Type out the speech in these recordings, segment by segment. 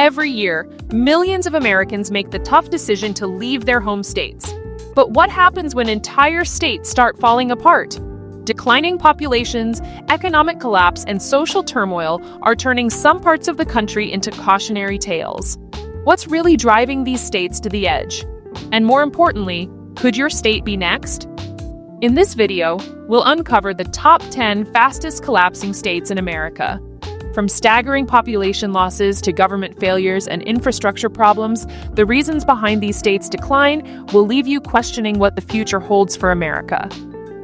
Every year, millions of Americans make the tough decision to leave their home states. But what happens when entire states start falling apart? Declining populations, economic collapse, and social turmoil are turning some parts of the country into cautionary tales. What's really driving these states to the edge? And more importantly, could your state be next? In this video, we'll uncover the top 10 fastest collapsing states in America. From staggering population losses to government failures and infrastructure problems, the reasons behind these states' decline will leave you questioning what the future holds for America.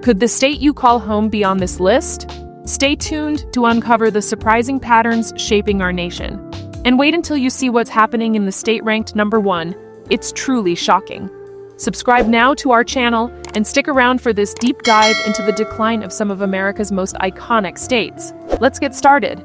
Could the state you call home be on this list? Stay tuned to uncover the surprising patterns shaping our nation. And wait until you see what's happening in the state ranked number 1. It's truly shocking. Subscribe now to our channel and stick around for this deep dive into the decline of some of America's most iconic states. Let's get started.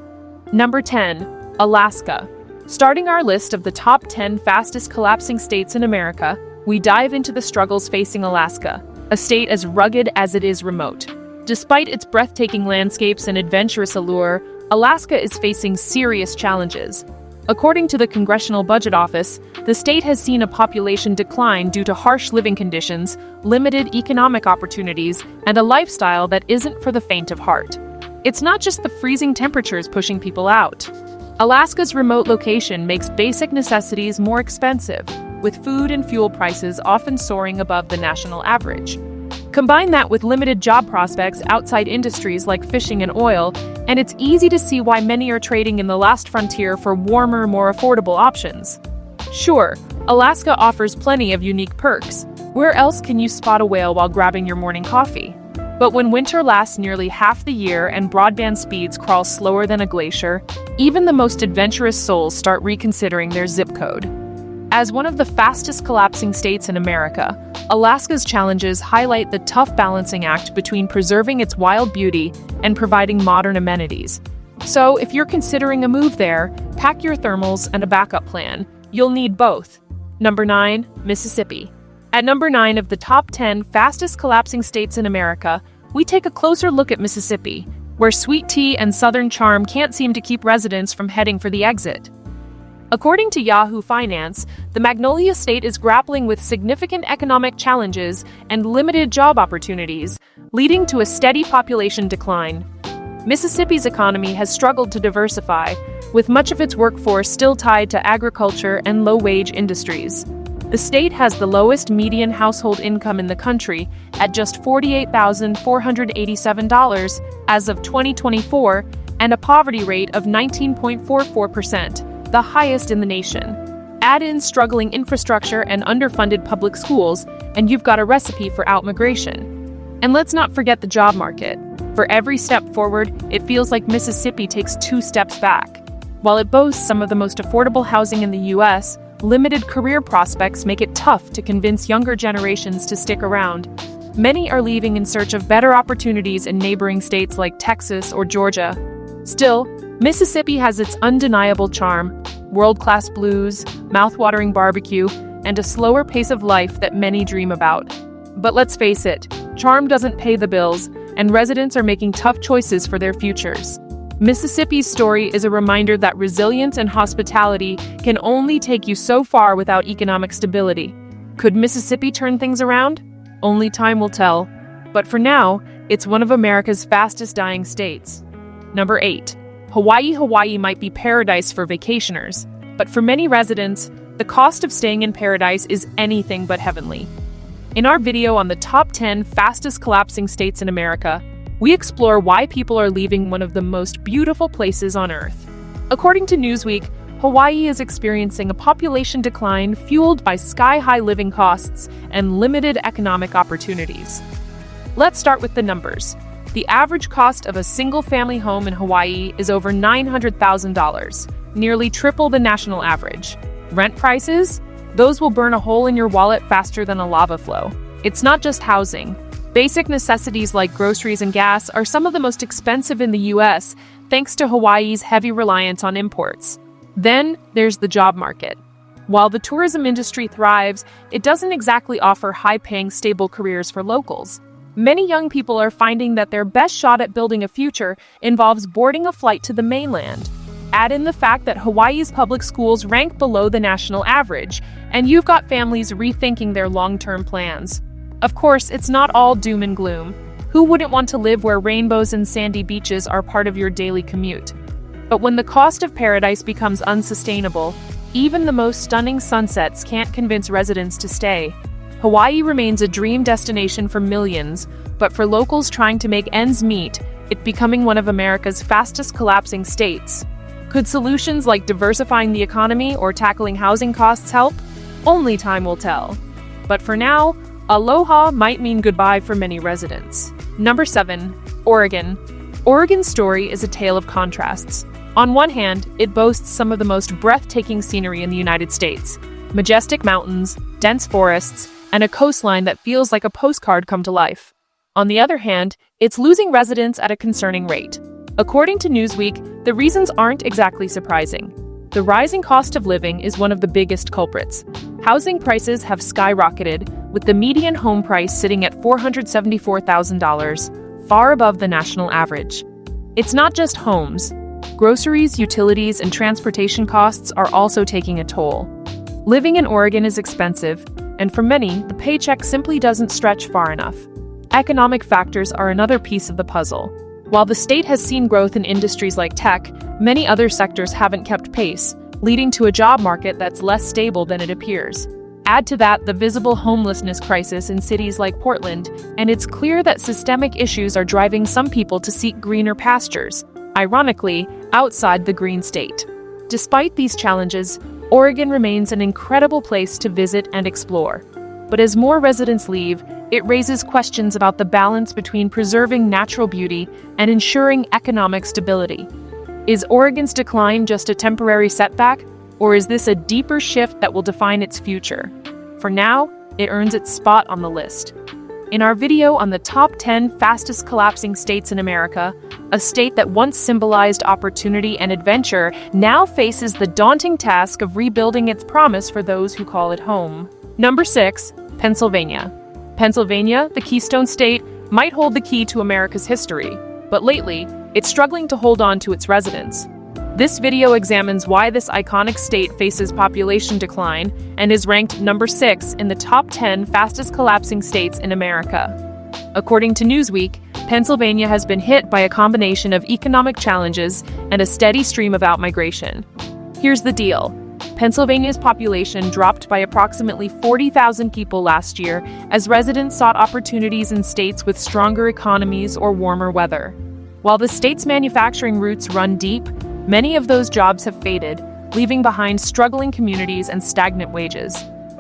Number 10. Alaska. Starting our list of the top 10 fastest collapsing states in America, we dive into the struggles facing Alaska, a state as rugged as it is remote. Despite its breathtaking landscapes and adventurous allure, Alaska is facing serious challenges. According to the Congressional Budget Office, the state has seen a population decline due to harsh living conditions, limited economic opportunities, and a lifestyle that isn't for the faint of heart. It's not just the freezing temperatures pushing people out. Alaska's remote location makes basic necessities more expensive, with food and fuel prices often soaring above the national average. Combine that with limited job prospects outside industries like fishing and oil, and it's easy to see why many are trading in the last frontier for warmer, more affordable options. Sure, Alaska offers plenty of unique perks. Where else can you spot a whale while grabbing your morning coffee? But when winter lasts nearly half the year and broadband speeds crawl slower than a glacier, even the most adventurous souls start reconsidering their zip code. As one of the fastest collapsing states in America, Alaska's challenges highlight the tough balancing act between preserving its wild beauty and providing modern amenities. So, if you're considering a move there, pack your thermals and a backup plan. You'll need both. Number 9. Mississippi. At number 9 of the top 10 fastest collapsing states in America, we take a closer look at Mississippi, where sweet tea and Southern charm can't seem to keep residents from heading for the exit. According to Yahoo Finance, the Magnolia State is grappling with significant economic challenges and limited job opportunities, leading to a steady population decline. Mississippi's economy has struggled to diversify, with much of its workforce still tied to agriculture and low-wage industries. The state has the lowest median household income in the country at just $48,487 as of 2024, and a poverty rate of 19.44%. The highest in the nation. Add in struggling infrastructure and underfunded public schools, and you've got a recipe for outmigration. And let's not forget the job market. For every step forward, it feels like Mississippi takes 2 steps back. While it boasts some of the most affordable housing in the U.S., limited career prospects make it tough to convince younger generations to stick around. Many are leaving in search of better opportunities in neighboring states like Texas or Georgia. Still, Mississippi has its undeniable charm, world-class blues, mouth-watering barbecue, and a slower pace of life that many dream about. But let's face it, charm doesn't pay the bills, and residents are making tough choices for their futures. Mississippi's story is a reminder that resilience and hospitality can only take you so far without economic stability. Could Mississippi turn things around? Only time will tell. But for now, it's one of America's fastest dying states. Number 8. Hawaii might be paradise for vacationers, but for many residents, the cost of staying in paradise is anything but heavenly. In our video on the top 10 fastest collapsing states in America, we explore why people are leaving one of the most beautiful places on Earth. According to Newsweek, Hawaii is experiencing a population decline fueled by sky-high living costs and limited economic opportunities. Let's start with the numbers. The average cost of a single-family home in Hawaii is over $900,000, nearly triple the national average. Rent prices? Those will burn a hole in your wallet faster than a lava flow. It's not just housing. Basic necessities like groceries and gas are some of the most expensive in the U.S., thanks to Hawaii's heavy reliance on imports. Then there's the job market. While the tourism industry thrives, it doesn't exactly offer high-paying, stable careers for locals. Many young people are finding that their best shot at building a future involves boarding a flight to the mainland. Add in the fact that Hawaii's public schools rank below the national average, and you've got families rethinking their long-term plans. Of course, it's not all doom and gloom. Who wouldn't want to live where rainbows and sandy beaches are part of your daily commute? But when the cost of paradise becomes unsustainable, even the most stunning sunsets can't convince residents to stay. Hawaii remains a dream destination for millions, but for locals trying to make ends meet, it's becoming one of America's fastest collapsing states. Could solutions like diversifying the economy or tackling housing costs help? Only time will tell. But for now, aloha might mean goodbye for many residents. Number 7. Oregon. Oregon's story is a tale of contrasts. On one hand, it boasts some of the most breathtaking scenery in the United States. Majestic mountains, dense forests, and a coastline that feels like a postcard come to life. On the other hand, it's losing residents at a concerning rate. According to Newsweek, the reasons aren't exactly surprising. The rising cost of living is one of the biggest culprits. Housing prices have skyrocketed, with the median home price sitting at $474,000, far above the national average. It's not just homes. Groceries, utilities, and transportation costs are also taking a toll. Living in Oregon is expensive, and for many, the paycheck simply doesn't stretch far enough. Economic factors are another piece of the puzzle. While the state has seen growth in industries like tech, many other sectors haven't kept pace, leading to a job market that's less stable than it appears. Add to that the visible homelessness crisis in cities like Portland, and it's clear that systemic issues are driving some people to seek greener pastures, ironically, outside the green state. Despite these challenges, Oregon remains an incredible place to visit and explore. But as more residents leave, it raises questions about the balance between preserving natural beauty and ensuring economic stability. Is Oregon's decline just a temporary setback, or is this a deeper shift that will define its future? For now, it earns its spot on the list. In our video on the top 10 fastest collapsing states in America, a state that once symbolized opportunity and adventure now faces the daunting task of rebuilding its promise for those who call it home. Number 6. Pennsylvania. Pennsylvania, the Keystone State, might hold the key to America's history, but lately, it's struggling to hold on to its residents. This video examines why this iconic state faces population decline and is ranked number 6 in the top 10 fastest collapsing states in America. According to Newsweek, Pennsylvania has been hit by a combination of economic challenges and a steady stream of outmigration. Here's the deal. Pennsylvania's population dropped by approximately 40,000 people last year as residents sought opportunities in states with stronger economies or warmer weather. While the state's manufacturing roots run deep, many of those jobs have faded, leaving behind struggling communities and stagnant wages.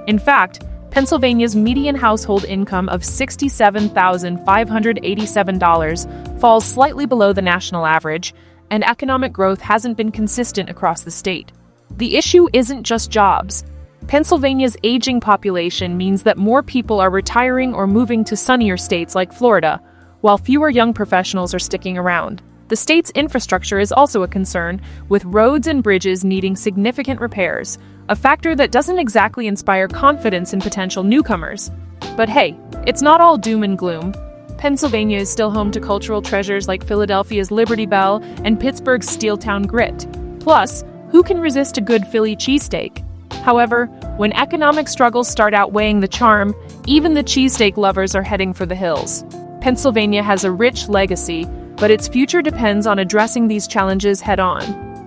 In fact, Pennsylvania's median household income of $67,587 falls slightly below the national average, and economic growth hasn't been consistent across the state. The issue isn't just jobs. Pennsylvania's aging population means that more people are retiring or moving to sunnier states like Florida, while fewer young professionals are sticking around. The state's infrastructure is also a concern, with roads and bridges needing significant repairs, a factor that doesn't exactly inspire confidence in potential newcomers. But hey, it's not all doom and gloom. Pennsylvania is still home to cultural treasures like Philadelphia's Liberty Bell and Pittsburgh's Steeltown Grit. Plus, who can resist a good Philly cheesesteak? However, when economic struggles start outweighing the charm, even the cheesesteak lovers are heading for the hills. Pennsylvania has a rich legacy, but its future depends on addressing these challenges head-on.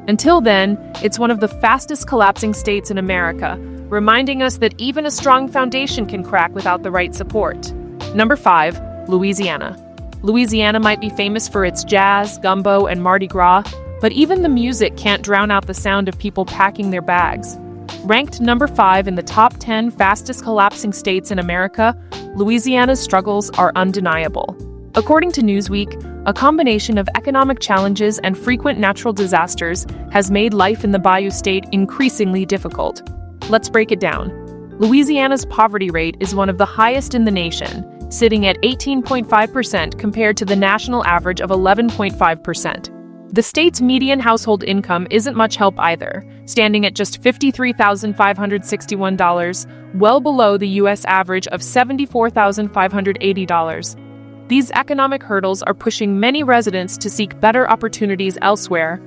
Until then, it's one of the fastest collapsing states in America, reminding us that even a strong foundation can crack without the right support. Number 5. Louisiana. Louisiana might be famous for its jazz, gumbo, and Mardi Gras, but even the music can't drown out the sound of people packing their bags. Ranked number 5 in the top 10 fastest collapsing states in America, Louisiana's struggles are undeniable. According to Newsweek, a combination of economic challenges and frequent natural disasters has made life in the Bayou State increasingly difficult. Let's break it down. Louisiana's poverty rate is one of the highest in the nation, sitting at 18.5% compared to the national average of 11.5%. The state's median household income isn't much help either, standing at just $53,561, well below the U.S. average of $74,580. These economic hurdles are pushing many residents to seek better opportunities elsewhere.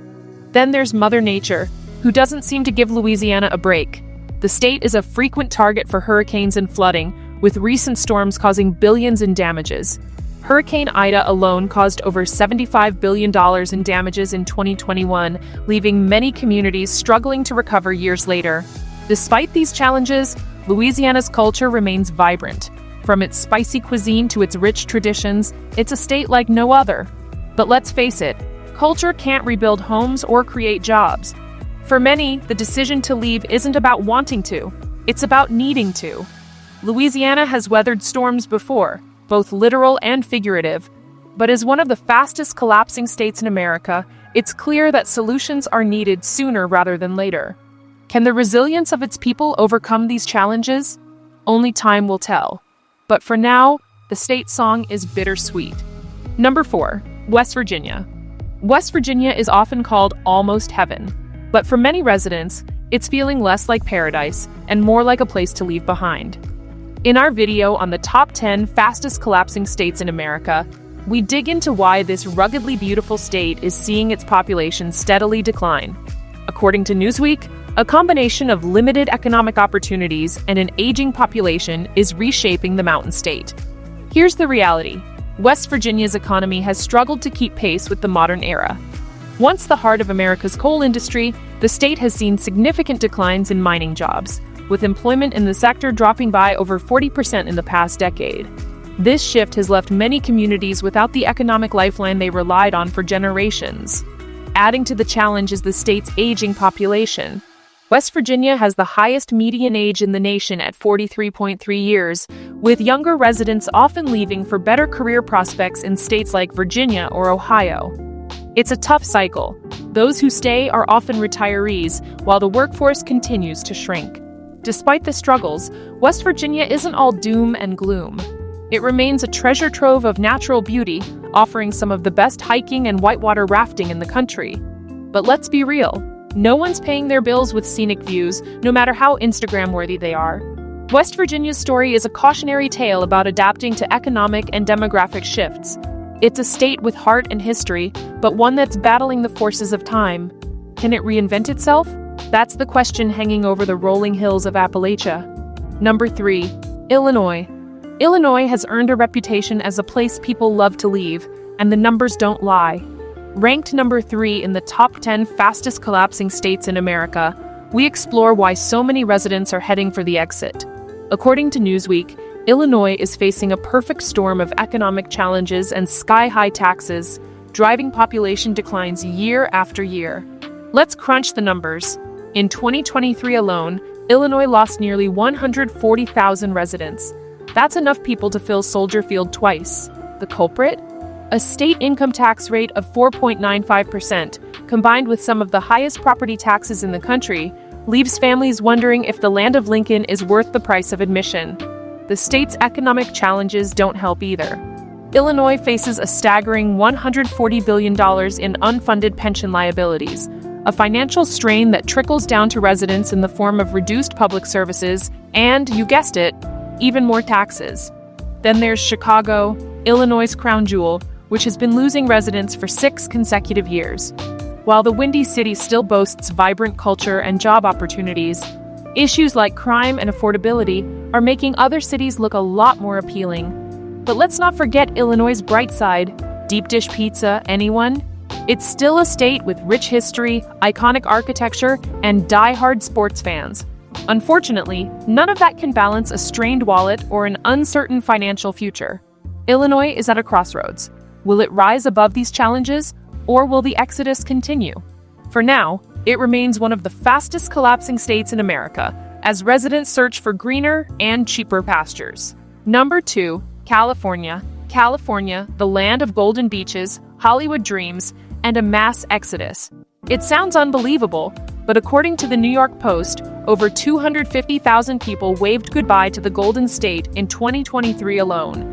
Then there's Mother Nature, who doesn't seem to give Louisiana a break. The state is a frequent target for hurricanes and flooding, with recent storms causing billions in damages. Hurricane Ida alone caused over $75 billion in damages in 2021, leaving many communities struggling to recover years later. Despite these challenges, Louisiana's culture remains vibrant. From its spicy cuisine to its rich traditions, it's a state like no other. But let's face it, culture can't rebuild homes or create jobs. For many, the decision to leave isn't about wanting to, it's about needing to. Louisiana has weathered storms before, both literal and figurative, but as one of the fastest collapsing states in America, it's clear that solutions are needed sooner rather than later. Can the resilience of its people overcome these challenges? Only time will tell. But for now, the state song is bittersweet. Number 4, West Virginia. West Virginia is often called almost heaven, but for many residents, it's feeling less like paradise and more like a place to leave behind. In our video on the top 10 fastest collapsing states in America, we dig into why this ruggedly beautiful state is seeing its population steadily decline. According to Newsweek, a combination of limited economic opportunities and an aging population is reshaping the mountain state. Here's the reality. West Virginia's economy has struggled to keep pace with the modern era. Once the heart of America's coal industry, the state has seen significant declines in mining jobs, with employment in the sector dropping by over 40% in the past decade. This shift has left many communities without the economic lifeline they relied on for generations. Adding to the challenge is the state's aging population. West Virginia has the highest median age in the nation at 43.3 years, with younger residents often leaving for better career prospects in states like Virginia or Ohio. It's a tough cycle. Those who stay are often retirees, while the workforce continues to shrink. Despite the struggles, West Virginia isn't all doom and gloom. It remains a treasure trove of natural beauty, offering some of the best hiking and whitewater rafting in the country. But let's be real. No one's paying their bills with scenic views, no matter how Instagram-worthy they are. West Virginia's story is a cautionary tale about adapting to economic and demographic shifts. It's a state with heart and history, but one that's battling the forces of time. Can it reinvent itself? That's the question hanging over the rolling hills of Appalachia. Number 3, Illinois. Illinois has earned a reputation as a place people love to leave, and the numbers don't lie. Ranked number 3 in the top 10 fastest collapsing states in America, we explore why so many residents are heading for the exit. According to Newsweek, Illinois is facing a perfect storm of economic challenges and sky-high taxes, driving population declines year after year. Let's crunch the numbers. In 2023 alone, Illinois lost nearly 140,000 residents. That's enough people to fill Soldier Field twice. The culprit? A state income tax rate of 4.95%, combined with some of the highest property taxes in the country, leaves families wondering if the land of Lincoln is worth the price of admission. The state's economic challenges don't help either. Illinois faces a staggering $140 billion in unfunded pension liabilities, a financial strain that trickles down to residents in the form of reduced public services and, you guessed it, even more taxes. Then there's Chicago, Illinois' crown jewel, which has been losing residents for 6 consecutive years. While the Windy City still boasts vibrant culture and job opportunities, issues like crime and affordability are making other cities look a lot more appealing. But let's not forget Illinois' bright side. Deep dish pizza, anyone? It's still a state with rich history, iconic architecture, and die-hard sports fans. Unfortunately, none of that can balance a strained wallet or an uncertain financial future. Illinois is at a crossroads. Will it rise above these challenges, or will the exodus continue? For now, it remains one of the fastest collapsing states in America, as residents search for greener and cheaper pastures. Number 2, California. California, the land of golden beaches, Hollywood dreams, and a mass exodus. It sounds unbelievable, but according to the New York Post, over 250,000 people waved goodbye to the Golden State in 2023 alone.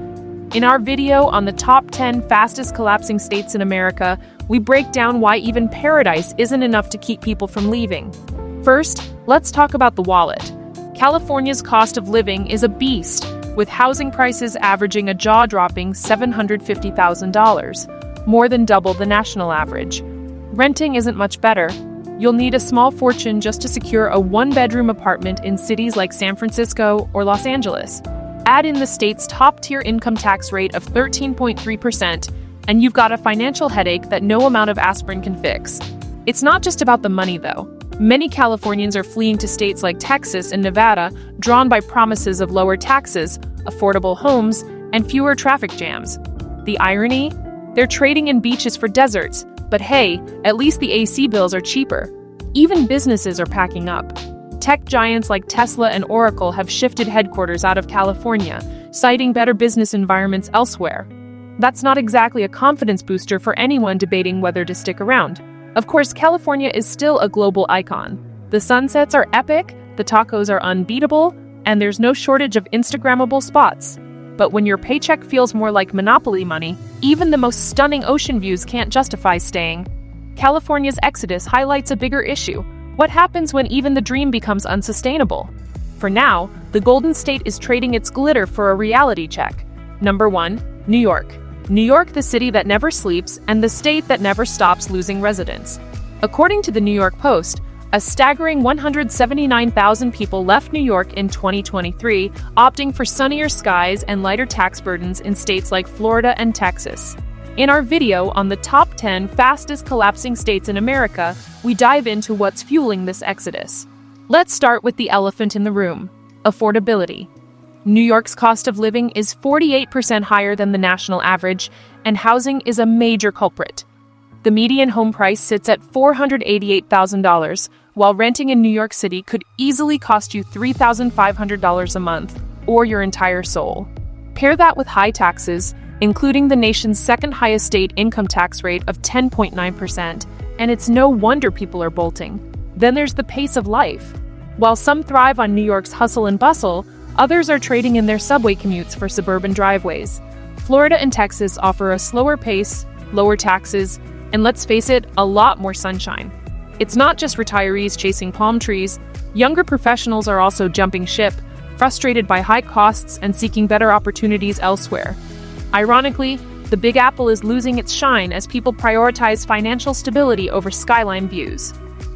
In our video on the top 10 fastest collapsing states in America, we break down why even paradise isn't enough to keep people from leaving. First, let's talk about the wallet. California's cost of living is a beast, with housing prices averaging a jaw-dropping $750,000, more than double the national average. Renting isn't much better. You'll need a small fortune just to secure a one-bedroom apartment in cities like San Francisco or Los Angeles. Add in the state's top-tier income tax rate of 13.3%, and you've got a financial headache that no amount of aspirin can fix. It's not just about the money, though. Many Californians are fleeing to states like Texas and Nevada, drawn by promises of lower taxes, affordable homes, and fewer traffic jams. The irony? They're trading in beaches for deserts, but hey, at least the AC bills are cheaper. Even businesses are packing up. Tech giants like Tesla and Oracle have shifted headquarters out of California, citing better business environments elsewhere. That's not exactly a confidence booster for anyone debating whether to stick around. Of course, California is still a global icon. The sunsets are epic, the tacos are unbeatable, and there's no shortage of Instagrammable spots. But when your paycheck feels more like Monopoly money, even the most stunning ocean views can't justify staying. California's exodus highlights a bigger issue. What happens when even the dream becomes unsustainable? For now, the Golden State is trading its glitter for a reality check. Number 1, New York. New York, the city that never sleeps, and the state that never stops losing residents. According to the New York Post, a staggering 179,000 people left New York in 2023, opting for sunnier skies and lighter tax burdens in states like Florida and Texas. In our video on the top 10 fastest collapsing states in America, we dive into what's fueling this exodus. Let's start with the elephant in the room: affordability. New York's cost of living is 48% higher than the national average, and housing is a major culprit. The median home price sits at $488,000, while renting in New York City could easily cost you $3,500 a month, or your entire soul. Pair that with high taxes, including the nation's second highest state income tax rate of 10.9%, and it's no wonder people are bolting. Then there's the pace of life. While some thrive on New York's hustle and bustle, others are trading in their subway commutes for suburban driveways. Florida and Texas offer a slower pace, lower taxes, and let's face it, a lot more sunshine. It's not just retirees chasing palm trees. Younger professionals are also jumping ship, frustrated by high costs and seeking better opportunities elsewhere. Ironically, the Big Apple is losing its shine as people prioritize financial stability over skyline views.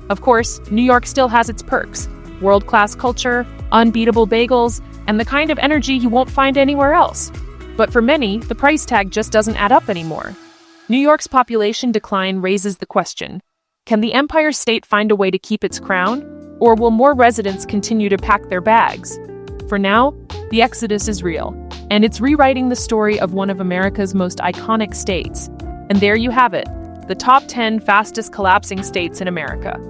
Of course, New York still has its perks: world-class culture, unbeatable bagels, and the kind of energy you won't find anywhere else. But for many, the price tag just doesn't add up anymore. New York's population decline raises the question: can the Empire State find a way to keep its crown? Or will more residents continue to pack their bags? For now, the exodus is real, and it's rewriting the story of one of America's most iconic states. And there you have it, the top 10 fastest collapsing states in America.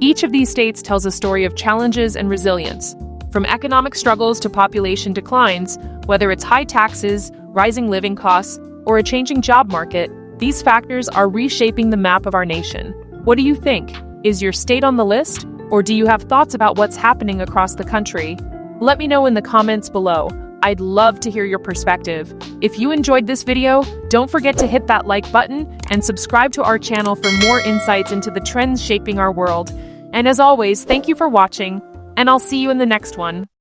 Each of these states tells a story of challenges and resilience. From economic struggles to population declines, whether it's high taxes, rising living costs, or a changing job market, these factors are reshaping the map of our nation. What do you think? Is your state on the list? Or do you have thoughts about what's happening across the country? Let me know in the comments below. I'd love to hear your perspective. If you enjoyed this video, don't forget to hit that like button and subscribe to our channel for more insights into the trends shaping our world. And as always, thank you for watching, and I'll see you in the next one.